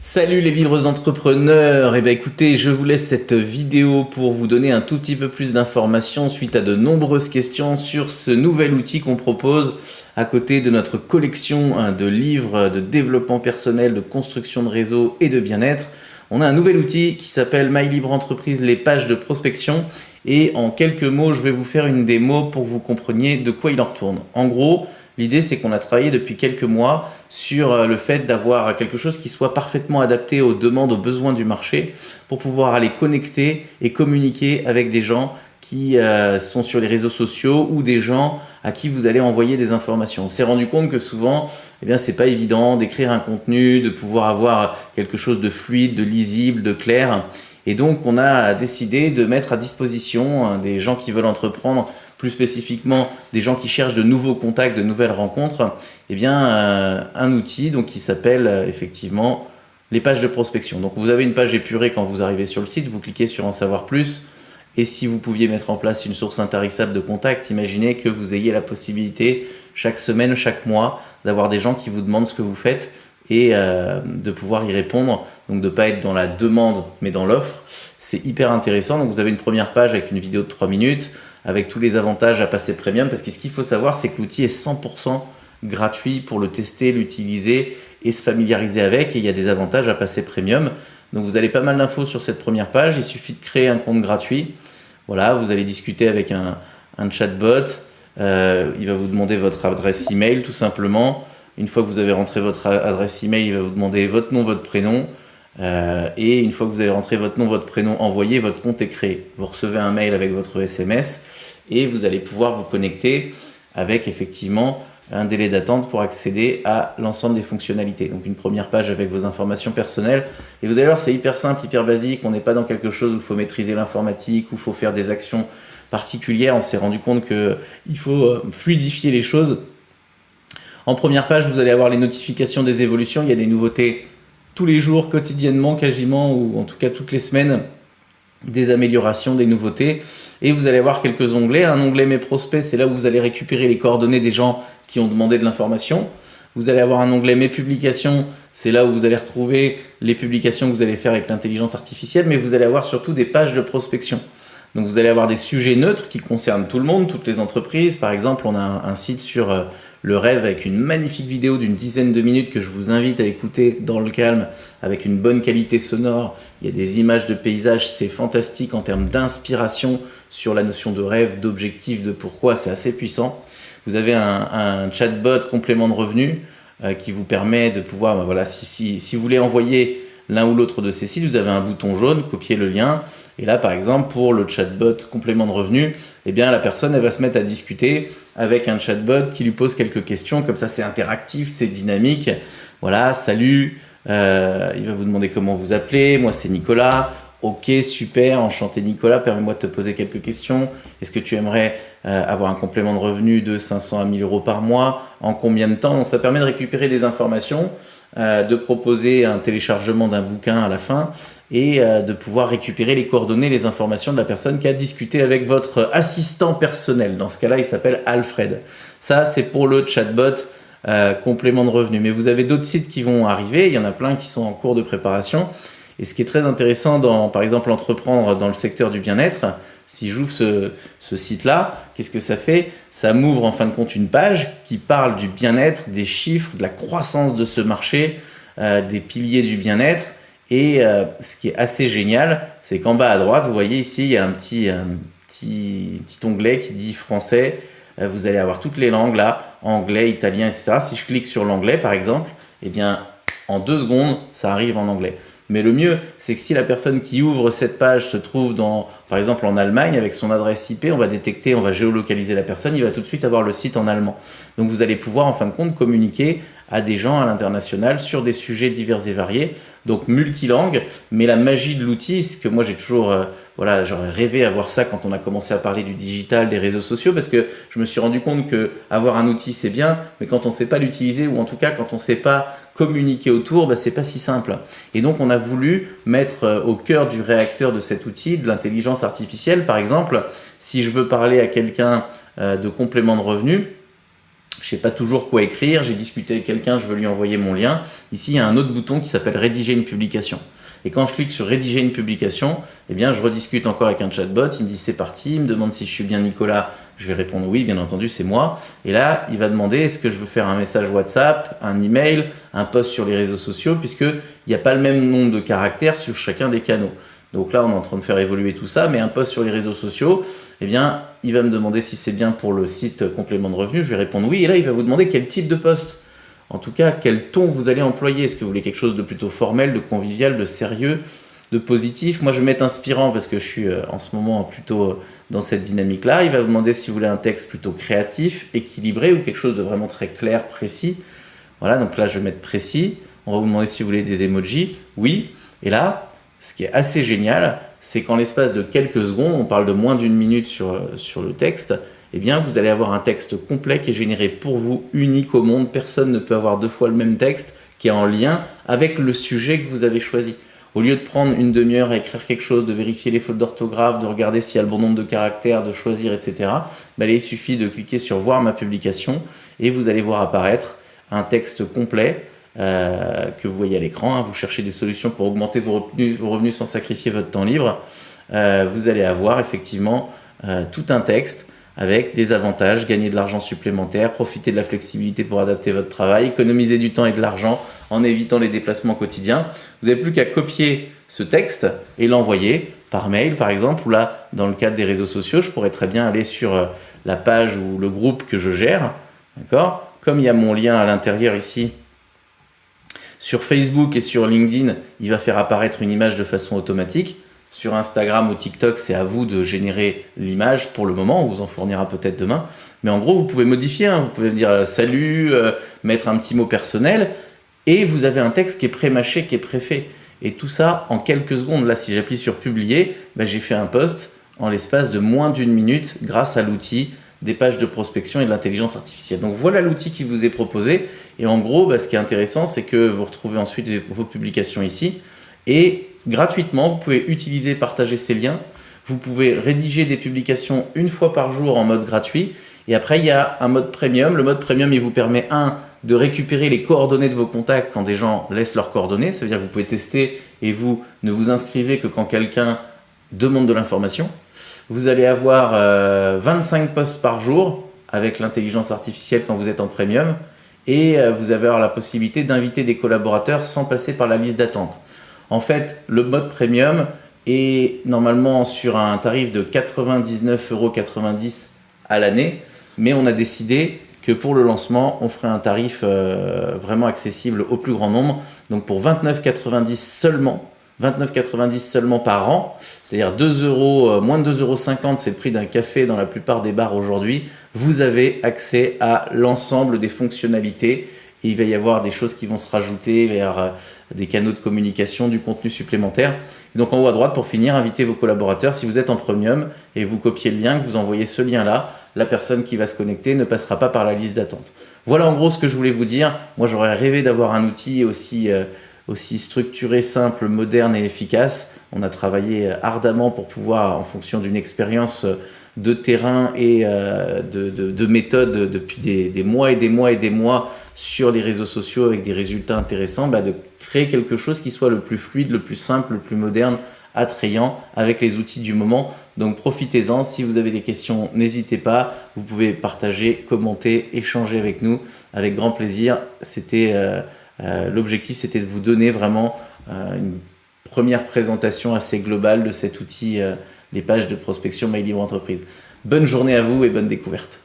Salut les livres entrepreneurs, et écoutez, je vous laisse cette vidéo pour vous donner un tout petit peu plus d'informations suite à de nombreuses questions sur ce nouvel outil qu'on propose à côté de notre collection de livres de développement personnel, de construction de réseau et de bien-être. On a un nouvel outil qui s'appelle My Libre Entreprise, les pages de prospection, et en quelques mots, je vais vous faire une démo pour que vous compreniez de quoi il en retourne. En gros, l'idée, c'est qu'on a travaillé depuis quelques mois sur le fait d'avoir quelque chose qui soit parfaitement adapté aux demandes, aux besoins du marché pour pouvoir aller connecter et communiquer avec des gens qui sont sur les réseaux sociaux ou des gens à qui vous allez envoyer des informations. On s'est rendu compte que souvent, c'est pas évident d'écrire un contenu, de pouvoir avoir quelque chose de fluide, de lisible, de clair. Et donc, on a décidé de mettre à disposition des gens qui veulent entreprendre, plus spécifiquement des gens qui cherchent de nouveaux contacts, de nouvelles rencontres, un outil donc, qui s'appelle effectivement les pages de prospection. Donc, vous avez une page épurée quand vous arrivez sur le site, vous cliquez sur en savoir plus. Et si vous pouviez mettre en place une source intarissable de contacts, imaginez que vous ayez la possibilité chaque semaine, chaque mois, d'avoir des gens qui vous demandent ce que vous faites et de pouvoir y répondre, donc de ne pas être dans la demande mais dans l'offre. C'est hyper intéressant. Donc vous avez une première page avec une vidéo de 3 minutes, avec tous les avantages à passer premium, parce que ce qu'il faut savoir, c'est que l'outil est 100% gratuit pour le tester, l'utiliser et se familiariser avec, et il y a des avantages à passer premium. Donc vous avez pas mal d'infos sur cette première page, il suffit de créer un compte gratuit. Voilà, vous allez discuter avec un chatbot, il va vous demander votre adresse email tout simplement. Une fois que vous avez rentré votre adresse email, il va vous demander votre nom, votre prénom. Et une fois que vous avez rentré votre nom, votre prénom, envoyé, votre compte est créé. Vous recevez un mail avec votre SMS et vous allez pouvoir vous connecter avec effectivement un délai d'attente pour accéder à l'ensemble des fonctionnalités. Donc une première page avec vos informations personnelles. Et vous allez voir, c'est hyper simple, hyper basique. On n'est pas dans quelque chose où il faut maîtriser l'informatique, où il faut faire des actions particulières. On s'est rendu compte qu'il faut fluidifier les choses. En première page, vous allez avoir les notifications des évolutions. Il y a des nouveautés tous les jours, quotidiennement, quasiment, ou en tout cas toutes les semaines, des améliorations, des nouveautés. Et vous allez avoir quelques onglets. Un onglet Mes prospects, c'est là où vous allez récupérer les coordonnées des gens qui ont demandé de l'information. Vous allez avoir un onglet Mes publications, c'est là où vous allez retrouver les publications que vous allez faire avec l'intelligence artificielle, mais vous allez avoir surtout des pages de prospection. Donc vous allez avoir des sujets neutres qui concernent tout le monde, toutes les entreprises. Par exemple, on a un site sur le rêve avec une magnifique vidéo d'une dizaine de minutes que je vous invite à écouter dans le calme avec une bonne qualité sonore. Il y a des images de paysages, c'est fantastique en termes d'inspiration sur la notion de rêve, d'objectif, de pourquoi, c'est assez puissant. Vous avez un chatbot complément de revenus qui vous permet de pouvoir, si vous voulez envoyer l'un ou l'autre de ces sites, vous avez un bouton jaune, copier le lien. Et là, par exemple, pour le chatbot complément de revenus, la personne elle va se mettre à discuter avec un chatbot qui lui pose quelques questions. Comme ça, c'est interactif, c'est dynamique. Voilà, salut, il va vous demander comment vous appelez. Moi, c'est Nicolas. Ok, super, enchanté Nicolas, permets-moi de te poser quelques questions. Est-ce que tu aimerais avoir un complément de revenu de 500 à 1000 euros par mois? En combien de temps? Donc ça permet de récupérer des informations, de proposer un téléchargement d'un bouquin à la fin et de pouvoir récupérer les coordonnées, les informations de la personne qui a discuté avec votre assistant personnel. Dans ce cas-là, il s'appelle Alfred. Ça, c'est pour le chatbot complément de revenu. Mais vous avez d'autres sites qui vont arriver, il y en a plein qui sont en cours de préparation. Et ce qui est très intéressant dans, par exemple, entreprendre dans le secteur du bien-être, si j'ouvre ce site-là, qu'est-ce que ça fait? Ça m'ouvre en fin de compte une page qui parle du bien-être, des chiffres, de la croissance de ce marché, des piliers du bien-être. Et ce qui est assez génial, c'est qu'en bas à droite, vous voyez ici, il y a un petit onglet qui dit français. Vous allez avoir toutes les langues là, anglais, italien, etc. Si je clique sur l'anglais, par exemple, en 2 secondes, ça arrive en anglais. Mais le mieux, c'est que si la personne qui ouvre cette page se trouve par exemple en Allemagne, avec son adresse IP, on va détecter, on va géolocaliser la personne, il va tout de suite avoir le site en allemand. Donc vous allez pouvoir en fin de compte communiquer à des gens à l'international sur des sujets divers et variés, donc multilangue. Mais la magie de l'outil, c'est que moi j'ai toujours, j'aurais rêvé à voir ça quand on a commencé à parler du digital, des réseaux sociaux, parce que je me suis rendu compte que avoir un outil c'est bien, mais quand on ne sait pas l'utiliser, ou en tout cas quand on ne sait pas communiquer autour, c'est pas si simple. Et donc on a voulu mettre au cœur du réacteur de cet outil de l'intelligence artificielle. Par exemple, si je veux parler à quelqu'un de complément de revenu, je ne sais pas toujours quoi écrire, j'ai discuté avec quelqu'un, je veux lui envoyer mon lien. Ici, il y a un autre bouton qui s'appelle rédiger une publication. Et quand je clique sur rédiger une publication, eh bien, je rediscute encore avec un chatbot, il me dit c'est parti, il me demande si je suis bien Nicolas, je vais répondre oui, bien entendu, c'est moi. Et là, il va demander est-ce que je veux faire un message WhatsApp, un email, un post sur les réseaux sociaux, puisqu'il n'y a pas le même nombre de caractères sur chacun des canaux. Donc là, on est en train de faire évoluer tout ça, mais un post sur les réseaux sociaux, eh bien, il va me demander si c'est bien pour le site complément de revenu, je vais répondre oui, et là, il va vous demander quel type de post. En tout cas, quel ton vous allez employer. Est-ce que vous voulez quelque chose de plutôt formel, de convivial, de sérieux, de positif? Moi, je vais mettre inspirant parce que je suis en ce moment plutôt dans cette dynamique-là. Il va vous demander si vous voulez un texte plutôt créatif, équilibré ou quelque chose de vraiment très clair, précis. Voilà, donc là, je vais mettre précis. On va vous demander si vous voulez des emojis. Oui. Et là, ce qui est assez génial, c'est qu'en l'espace de quelques secondes, on parle de moins d'une minute sur le texte, eh bien, vous allez avoir un texte complet qui est généré pour vous, unique au monde. Personne ne peut avoir deux fois le même texte qui est en lien avec le sujet que vous avez choisi. Au lieu de prendre une demi-heure à écrire quelque chose, de vérifier les fautes d'orthographe, de regarder s'il y a le bon nombre de caractères, de choisir, etc., il suffit de cliquer sur « Voir ma publication » et vous allez voir apparaître un texte complet que vous voyez à l'écran. Vous cherchez des solutions pour augmenter vos revenus sans sacrifier votre temps libre. Vous allez avoir effectivement tout un texte avec des avantages, gagner de l'argent supplémentaire, profiter de la flexibilité pour adapter votre travail, économiser du temps et de l'argent en évitant les déplacements quotidiens. Vous n'avez plus qu'à copier ce texte et l'envoyer par mail par exemple, ou là, dans le cadre des réseaux sociaux, je pourrais très bien aller sur la page ou le groupe que je gère, d'accord ? Comme il y a mon lien à l'intérieur ici, sur Facebook et sur LinkedIn, il va faire apparaître une image de façon automatique. Sur Instagram ou TikTok, c'est à vous de générer l'image pour le moment, on vous en fournira peut-être demain. Mais en gros, vous pouvez modifier, vous pouvez dire salut, mettre un petit mot personnel, et vous avez un texte qui est pré-mâché, qui est pré-fait. Et tout ça en quelques secondes. Là, si j'appuie sur publier, j'ai fait un post en l'espace de moins d'une minute grâce à l'outil des pages de prospection et de l'intelligence artificielle. Donc voilà l'outil qui vous est proposé. Et en gros, ce qui est intéressant, c'est que vous retrouvez ensuite vos publications ici. Et gratuitement, vous pouvez utiliser, partager ces liens. Vous pouvez rédiger des publications une fois par jour en mode gratuit. Et après, il y a un mode premium. Le mode premium, il vous permet, de récupérer les coordonnées de vos contacts quand des gens laissent leurs coordonnées. Ça veut dire que vous pouvez tester et vous ne vous inscrivez que quand quelqu'un demande de l'information. Vous allez avoir 25 posts par jour avec l'intelligence artificielle quand vous êtes en premium. Et vous avez la possibilité d'inviter des collaborateurs sans passer par la liste d'attente. En fait, le mode premium est normalement sur un tarif de 99,90 € à l'année, mais on a décidé que pour le lancement, on ferait un tarif vraiment accessible au plus grand nombre. Donc pour 29,90 € seulement, 29,90 € seulement par an, c'est-à-dire 2 €, moins de 2,50 €, c'est le prix d'un café dans la plupart des bars aujourd'hui, vous avez accès à l'ensemble des fonctionnalités. Et il va y avoir des choses qui vont se rajouter vers des canaux de communication, du contenu supplémentaire. Et donc en haut à droite, pour finir, invitez vos collaborateurs. Si vous êtes en premium et vous copiez le lien, que vous envoyez ce lien-là, la personne qui va se connecter ne passera pas par la liste d'attente. Voilà en gros ce que je voulais vous dire. Moi, j'aurais rêvé d'avoir un outil aussi structuré, simple, moderne et efficace. On a travaillé ardemment pour pouvoir, en fonction d'une expérience de terrain et de méthode depuis des mois et des mois et des mois sur les réseaux sociaux avec des résultats intéressants, de créer quelque chose qui soit le plus fluide, le plus simple, le plus moderne, attrayant avec les outils du moment. Donc profitez-en, si vous avez des questions, n'hésitez pas, vous pouvez partager, commenter, échanger avec nous avec grand plaisir. L'objectif c'était de vous donner vraiment une première présentation assez globale de cet outil, les pages de prospection Mail Libre Entreprise. Bonne journée à vous et bonne découverte.